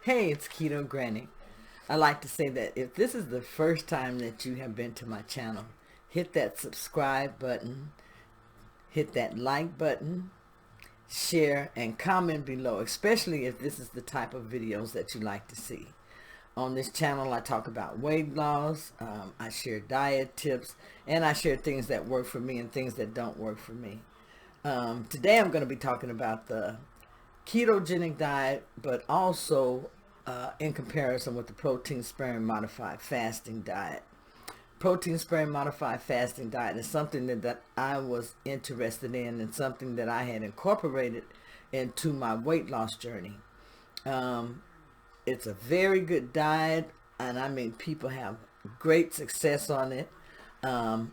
Hey, it's Keto Granny. I like to say that if this is the first time that you have been to my channel, hit that subscribe button, hit that like button, share, and comment below, especially if this is the type of videos that you like to see. On this channel, I talk about weight loss, I share diet tips, and I share things that work for me and things that don't work for me. Today I'm going to be talking about the ketogenic diet, but also in comparison with the protein sparing modified fasting diet. Protein sparing modified fasting diet is something that I was interested in and something that I had incorporated into my weight loss journey. Um, it's a very good diet, and I mean, people have great success on it.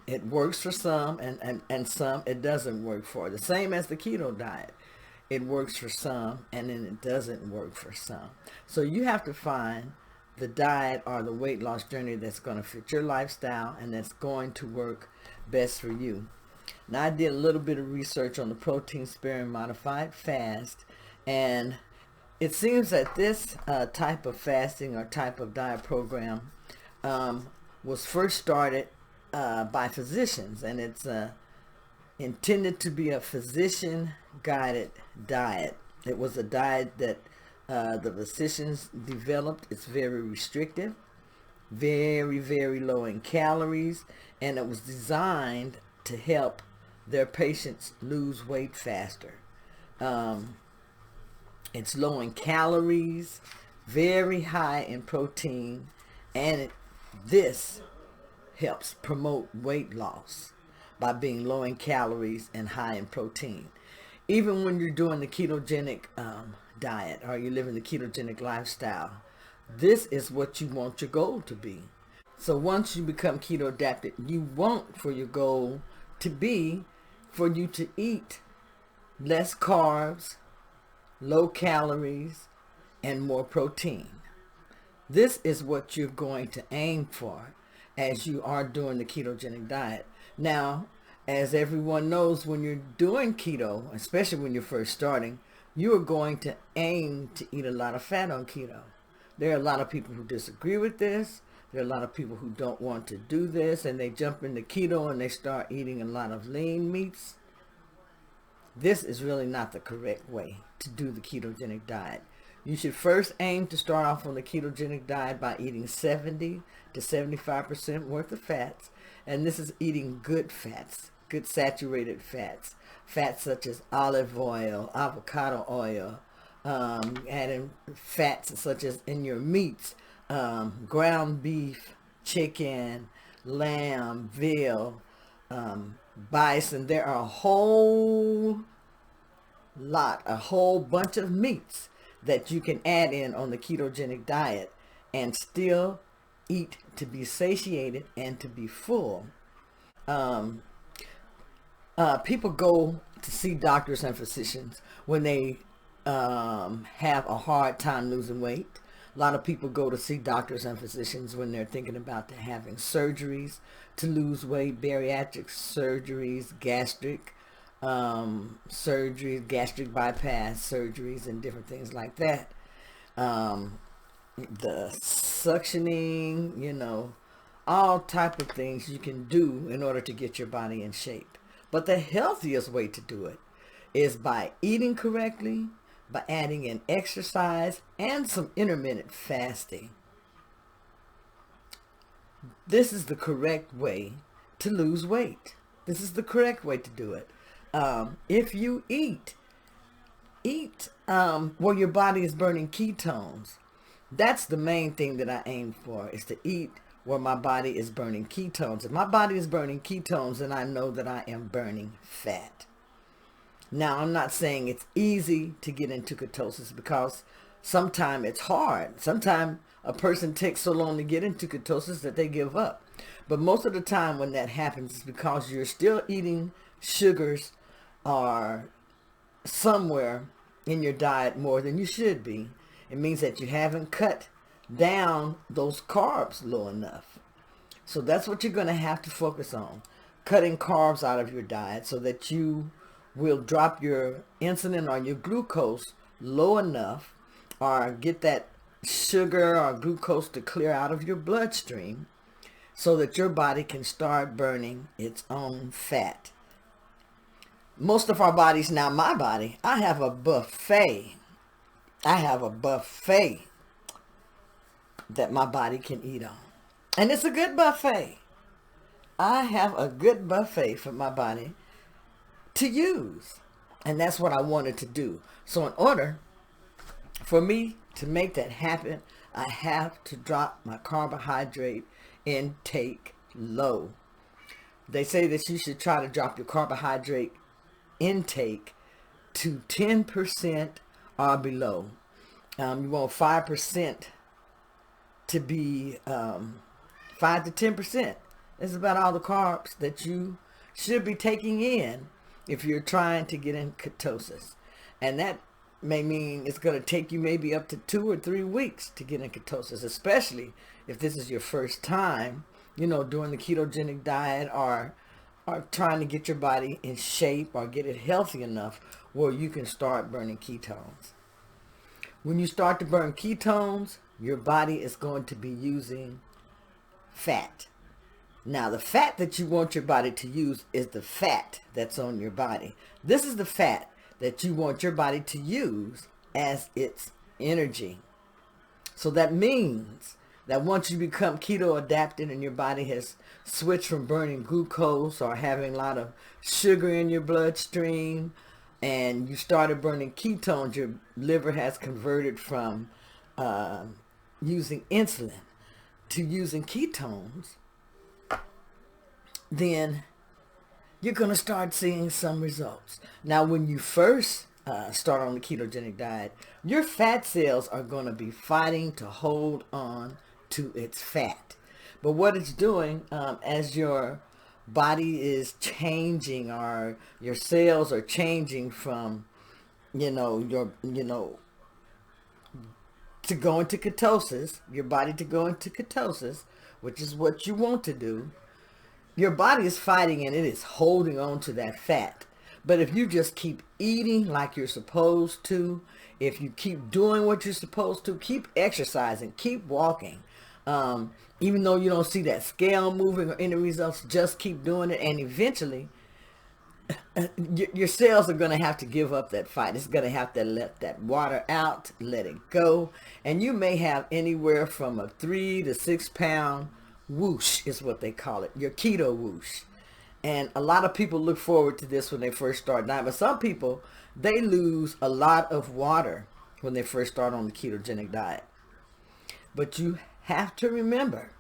It works for some, and some it doesn't work for. The same as the keto diet. It works for some, and then it doesn't work for some. So you have to find the diet or the weight loss journey that's going to fit your lifestyle and that's going to work best for you. Now, I did a little bit of research on the protein sparing modified fast, and it seems that this type of fasting or type of diet program was first started by physicians, and it's intended to be a physician guided diet. It was a diet that the physicians developed. It's very restrictive, very, very low in calories, and it was designed to help their patients lose weight faster. Um, it's low in calories, very high in protein, and this helps promote weight loss by being low in calories and high in protein. Even when you're doing the ketogenic diet or you're living the ketogenic lifestyle, this is what you want your goal to be. So once you become keto adapted, you want for your goal to be for you to eat less carbs, low calories, and more protein. This is what you're going to aim for as you are doing the ketogenic diet. Now, as everyone knows, when you're doing keto, especially when you're first starting, you are going to aim to eat a lot of fat on keto. There are a lot of people who disagree with this. There are a lot of people who don't want to do this, and they jump into keto and they start eating a lot of lean meats. This is really not the correct way to do the ketogenic diet. You should first aim to start off on the ketogenic diet by eating 70 to 75% worth of fats. And this is eating good fats, good saturated fats. Fats such as olive oil, avocado oil, adding fats such as in your meats, ground beef, chicken, lamb, veal, bison. There are a whole bunch of meats that you can add in on the ketogenic diet and still eat to be satiated and to be full. Um, People go to see doctors and physicians when they have a hard time losing weight. A lot of people go to see doctors and physicians when they're thinking about having surgeries to lose weight, bariatric surgeries, gastric surgeries, gastric bypass surgeries, and different things like that. Um, the suctioning, all type of things you can do in order to get your body in shape. But the healthiest way to do it is by eating correctly, by adding in exercise and some intermittent fasting. This is the correct way to lose weight. This is the correct way to do it. If you eat where your body is burning ketones. That's the main thing that I aim for, is to eat where my body is burning ketones. If my body is burning ketones, then I know that I am burning fat. Now, I'm not saying it's easy to get into ketosis, because sometimes it's hard. Sometimes a person takes so long to get into ketosis that they give up. But most of the time when that happens, is because you're still eating sugars or somewhere in your diet more than you should be. It means that you haven't cut down those carbs low enough. So that's what you're going to have to focus on. Cutting carbs out of your diet so that you will drop your insulin or your glucose low enough, or get that sugar or glucose to clear out of your bloodstream so that your body can start burning its own fat. Most of our bodies, now my body, I have a buffet. I have a buffet that my body can eat on. And it's a good buffet. I have a good buffet for my body to use. And that's what I wanted to do. So in order for me to make that happen, I have to drop my carbohydrate intake low. They say that you should try to drop your carbohydrate intake to 10% or below. You want 5% to be 5 to 10%. It's about all the carbs that you should be taking in if you're trying to get in ketosis. And that may mean it's going to take you maybe up to 2 or 3 weeks to get in ketosis, especially if this is your first time, doing the ketogenic diet or trying to get your body in shape or get it healthy enough where you can start burning ketones. When you start to burn ketones, your body is going to be using fat. Now, the fat that you want your body to use is the fat that's on your body. This is the fat that you want your body to use as its energy. So that means that once you become keto adapted and your body has switched from burning glucose or having a lot of sugar in your bloodstream and you started burning ketones, your liver has converted from using insulin to using ketones, then you're going to start seeing some results. Now, when you first start on the ketogenic diet, your fat cells are going to be fighting to hold on to its fat. But what it's doing as your body is changing or your cells are changing from, to go into ketosis, your body to go into ketosis, which is what you want to do, your body is fighting and it is holding on to that fat. But if you just keep eating like you're supposed to, if you keep doing what you're supposed to, keep exercising, keep walking, even though you don't see that scale moving or any results, just keep doing it. And eventually, your cells are going to have to give up that fight. It's going to have to let that water out, let it go. And you may have anywhere from a 3 to 6 pound whoosh is what they call it, your keto whoosh. And a lot of people look forward to this when they first start diet. But some people, they lose a lot of water when they first start on the ketogenic diet. But you have to remember,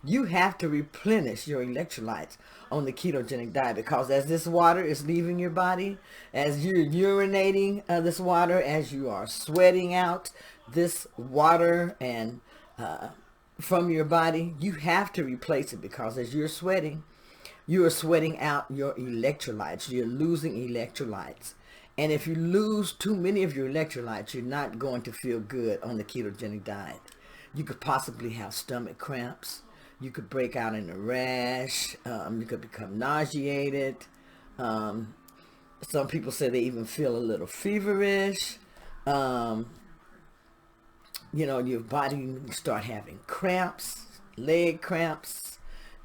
you have to replenish your electrolytes on the ketogenic diet, because as this water is leaving your body, as you're urinating this water, as you are sweating out this water and from your body, you have to replace it, because as you're sweating, you are sweating out your electrolytes. You're losing electrolytes. And if you lose too many of your electrolytes, you're not going to feel good on the ketogenic diet. You could possibly have stomach cramps. You could break out in a rash. You could become nauseated. Some people say they even feel a little feverish. Your body start having cramps, leg cramps,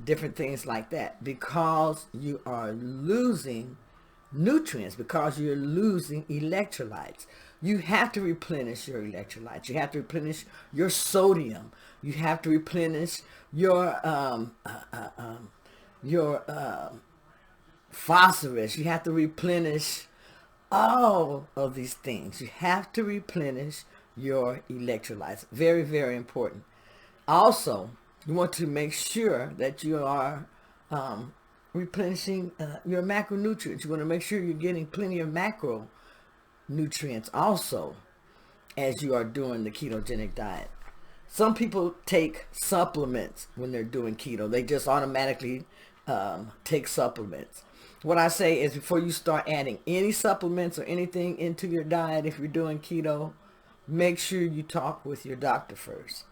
different things like that, because you are losing nutrients, because you're losing electrolytes. You have to replenish your electrolytes. You have to replenish your sodium. You have to replenish your phosphorus. You have to replenish all of these things. You have to replenish your electrolytes. Very, very important. Also, you want to make sure that you are replenishing your macronutrients. You want to make sure you're getting plenty of macronutrients also as you are doing the ketogenic diet. Some people take supplements when they're doing keto. They just automatically take supplements. What I say is, before you start adding any supplements or anything into your diet, if you're doing keto, make sure you talk with your doctor first.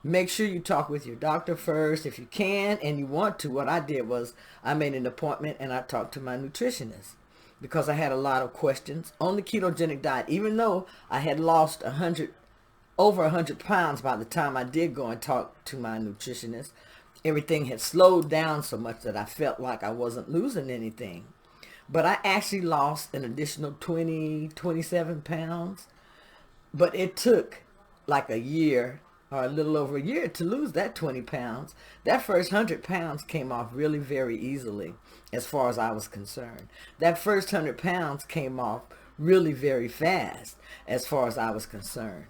Make sure you talk with your doctor first. If you can and you want to, what I did was I made an appointment and I talked to my nutritionist, because I had a lot of questions on the ketogenic diet. Even though I had lost 100 over 100 pounds by the time I did go and talk to my nutritionist. Everything had slowed down so much that I felt like I wasn't losing anything. But I actually lost an additional 27 pounds. But it took like a year or a little over a year to lose that 20 pounds. That first 100 pounds came off really very easily as far as I was concerned. That first 100 pounds came off really very fast as far as I was concerned.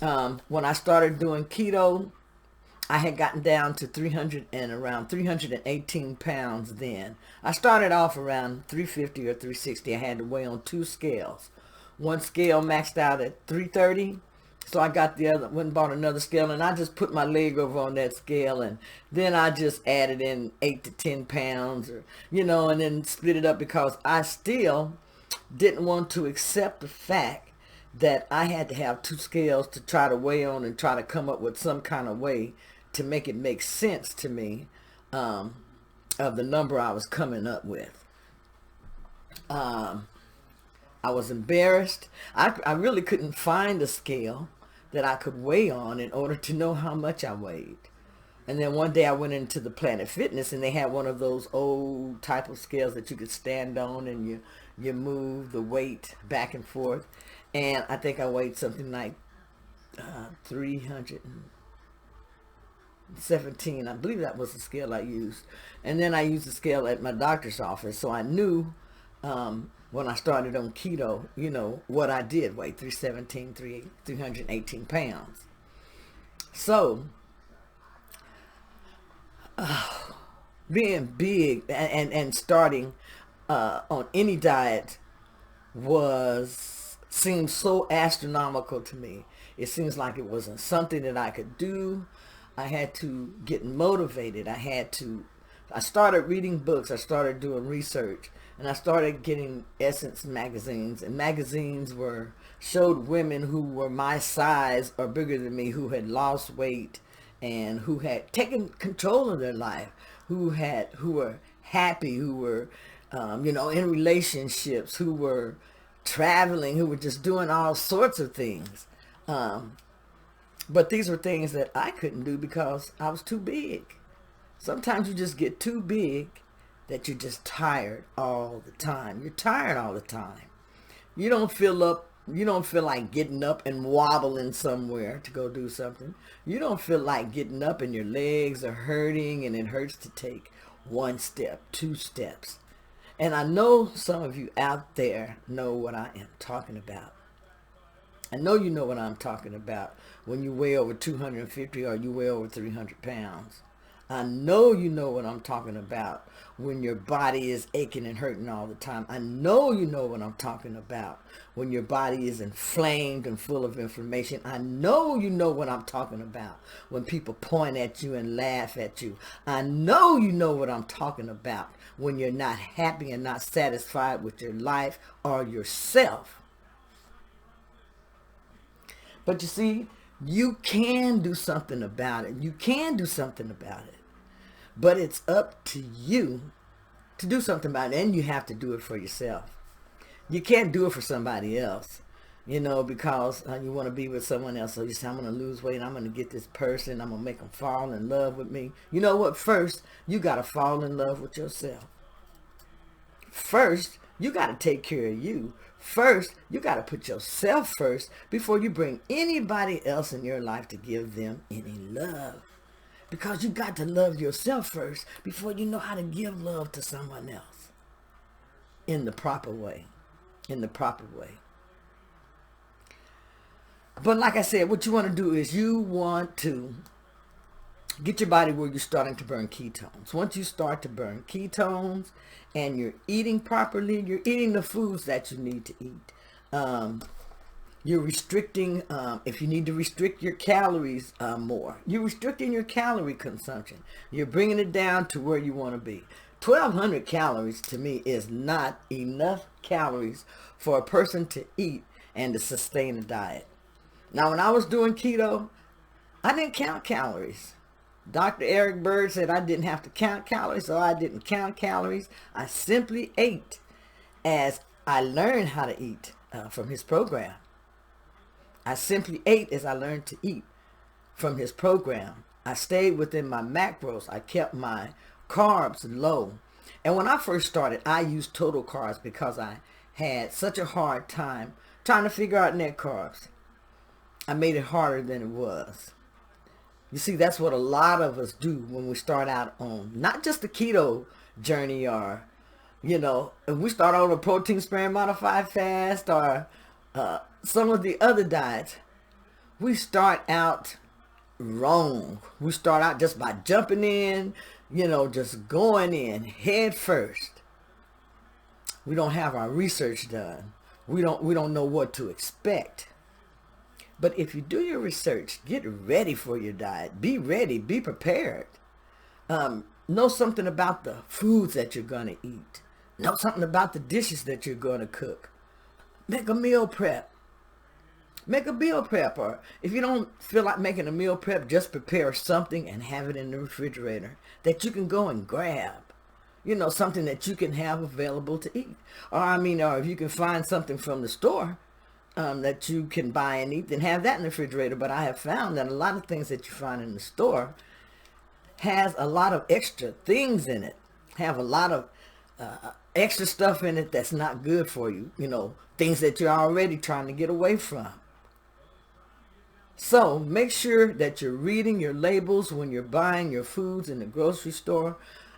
When I started doing keto, I had gotten down to around 318 pounds then. I started off around 350 or 360. I had to weigh on 2 scales. One scale maxed out at 330. So I got the other, went and bought another scale, and I just put my leg over on that scale, and then I just added in 8 to 10 pounds, or, and then split it up, because I still didn't want to accept the fact that I had to have 2 scales to try to weigh on and try to come up with some kind of way to make it make sense to me, of the number I was coming up with. I was embarrassed. I really couldn't find a scale that I could weigh on in order to know how much I weighed. And then one day I went into the Planet Fitness, and they had one of those old type of scales that you could stand on, and you move the weight back and forth. And I think I weighed something like 317. I believe that was the scale I used. And then I used the scale at my doctor's office, so I knew when I started on keto, what I did weigh, 318 pounds. So, being big and starting on any diet seemed so astronomical to me. It seems like it wasn't something that I could do. I had to get motivated. I started reading books. I started doing research. And I started getting Essence magazines, and magazines showed women who were my size or bigger than me, who had lost weight and who had taken control of their life, who were happy, who were, in relationships, who were traveling, who were just doing all sorts of things. But these were things that I couldn't do because I was too big. Sometimes you just get too big that you're just tired all the time. You're tired all the time. You don't feel like getting up and wobbling somewhere to go do something. You don't feel like getting up and your legs are hurting and it hurts to take 1 step, 2 steps. And I know some of you out there know what I am talking about. I know you know what I'm talking about when you weigh over 250 or you weigh over 300 pounds. I know you know what I'm talking about when your body is aching and hurting all the time. I know you know what I'm talking about when your body is inflamed and full of inflammation. I know you know what I'm talking about when people point at you and laugh at you. I know you know what I'm talking about when you're not happy and not satisfied with your life or yourself. But you see, you can do something about it. You can do something about it. But it's up to you to do something about it, and you have to do it for yourself. You can't do it for somebody else, because you want to be with someone else. So you say, I'm going to lose weight, I'm going to get this person, I'm going to make them fall in love with me. You know what? First, you got to fall in love with yourself. First, you got to take care of you. First, you got to put yourself first before you bring anybody else in your life to give them any love. Because you got to love yourself first before you know how to give love to someone else in the proper way. But like I said, what you want to do is you want to get your body where you're starting to burn ketones. Once you start to burn ketones and you're eating properly, you're eating the foods that you need to eat. You're restricting, if you need to restrict your calories more, you're restricting your calorie consumption. You're bringing it down to where you want to be. 1,200 calories to me is not enough calories for a person to eat and to sustain a diet. Now, when I was doing keto, I didn't count calories. Dr. Eric Berg said I didn't have to count calories, so I didn't count calories. I simply ate as I learned how to eat from his program. I simply ate as I learned to eat from his program. I stayed within my macros. I kept my carbs low. And when I first started, I used total carbs because I had such a hard time trying to figure out net carbs. I made it harder than it was. You see, that's what a lot of us do when we start out on not just the keto journey, or, if we start on a protein sparing modified fast, or some of the other diets. We start out wrong. We start out just by jumping in, just going in head first. We don't have our research done. We don't know what to expect. But if you do your research, get ready for your diet. Be ready. Be prepared. Know something about the foods that you're going to eat. Know something about the dishes that you're going to cook. Make a meal prep. Make a meal prep. Or if you don't feel like making a meal prep, just prepare something and have it in the refrigerator that you can go and grab. Something that you can have available to eat. Or if you can find something from the store that you can buy and eat, then have that in the refrigerator. But I have found that a lot of things that you find in the store has a lot of extra things in it, have a lot of extra stuff in it that's not good for you, things that you're already trying to get away from. So make sure that you're reading your labels when you're buying your foods in the grocery store,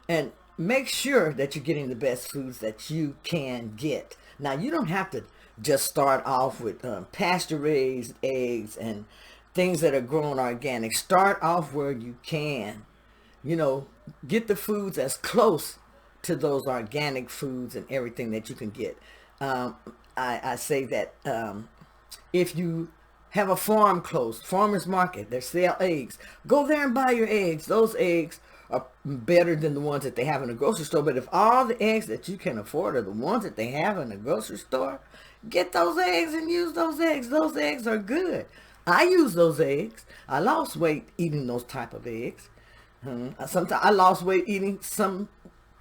and make sure that you're getting the best foods that you can get. Now, you don't have to just start off with pasture-raised eggs and things that are grown organic. Start off where you can. Get the foods as close to those organic foods and everything that you can get. I say that if you have a farm close, farmer's market, they sell eggs, go there and buy your eggs. Those eggs are better than the ones that they have in the grocery store. But if all the eggs that you can afford are the ones that they have in the grocery store, get those eggs and use those eggs. Those eggs are good. I use those eggs. I lost weight eating those type of eggs. Sometimes I lost weight eating some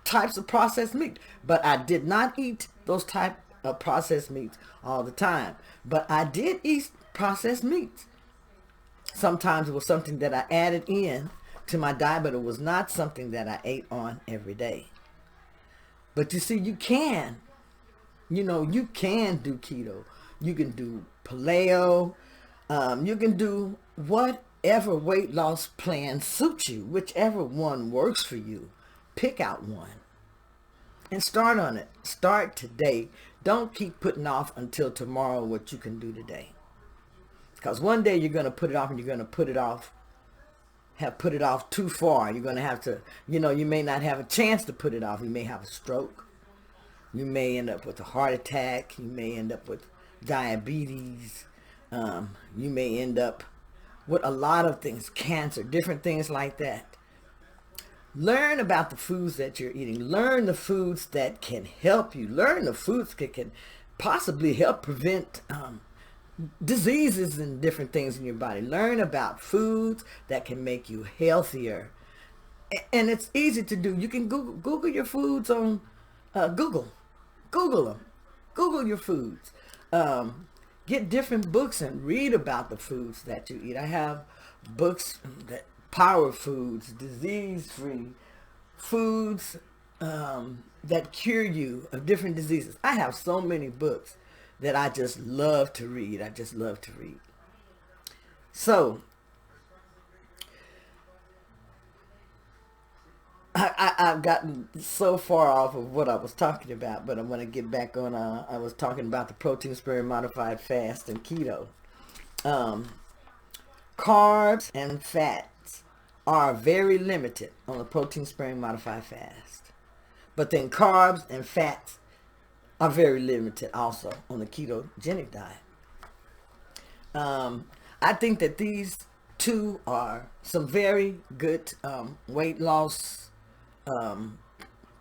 types of processed meat, but I did not eat those type of processed meats all the time. But I did eat processed meats. Sometimes it was something that I added in to my diet, but it was not something that I ate on every day. But you see, you can do keto. You can do paleo. You can do whatever weight loss plan suits you, whichever one works for you. Pick out one and start on it. Start today. Don't keep putting off until tomorrow what you can do today. Because one day you're going to put it off, and you're going to put it off too far. You're going to have to, you may not have a chance to put it off. You may have a stroke. You may end up with a heart attack. You may end up with diabetes. You may end up with a lot of things, cancer, different things like that. Learn about the foods that you're eating. Learn the foods that can help you. Learn the foods that can possibly help prevent diseases and different things in your body. Learn about foods that can make you healthier. And it's easy to do. You can Google your foods on Google. Google them. Google your foods. Get different books and read about the foods that you eat. I have books that power foods, disease-free foods that cure you of different diseases. I have so many books that I just love to read. I just love to read. So, I've gotten so far off of what I was talking about, but I'm going to get back on. I was talking about the protein sparing modified fast and keto. Carbs and fats are very limited on the protein sparing modified fast. But then carbs and fats are very limited also on the ketogenic diet. I think that these two are some very good weight loss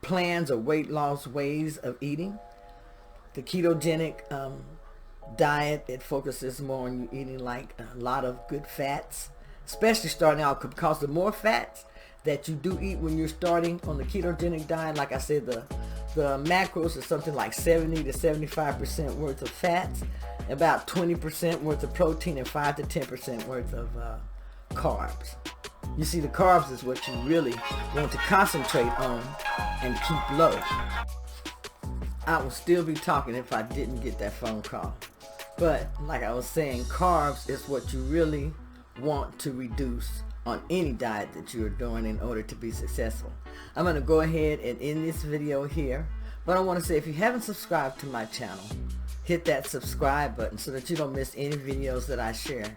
plans or weight loss ways of eating. The ketogenic diet, it focuses more on you eating like a lot of good fats, especially starting out, because the more fats that you do eat when you're starting on the ketogenic diet, like I said, the The macros are something like 70 to 75% worth of fats, about 20% worth of protein, and 5 to 10% worth of carbs. You see, the carbs is what you really want to concentrate on and keep low. I will still be talking if I didn't get that phone call. But like I was saying, carbs is what you really want to reduce on any diet that you're doing in order to be successful. I'm going to go ahead and end this video here. But I want to say, if you haven't subscribed to my channel, hit that subscribe button so that you don't miss any videos that I share.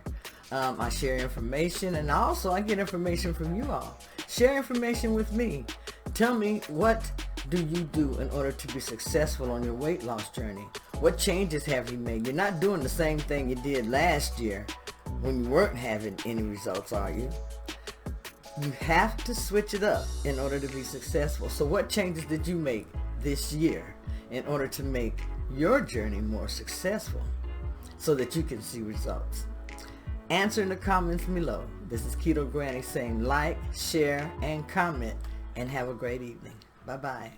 I share information, and also I get information from you all. Share information with me. Tell me, what do you do in order to be successful on your weight loss journey? What changes have you made? You're not doing the same thing you did last year when you weren't having any results, are you? You have to switch it up in order to be successful. So what changes did you make this year in order to make your journey more successful so that you can see results? Answer in the comments below. This is Keto Granny saying like, share, and comment, and have a great evening. Bye-bye.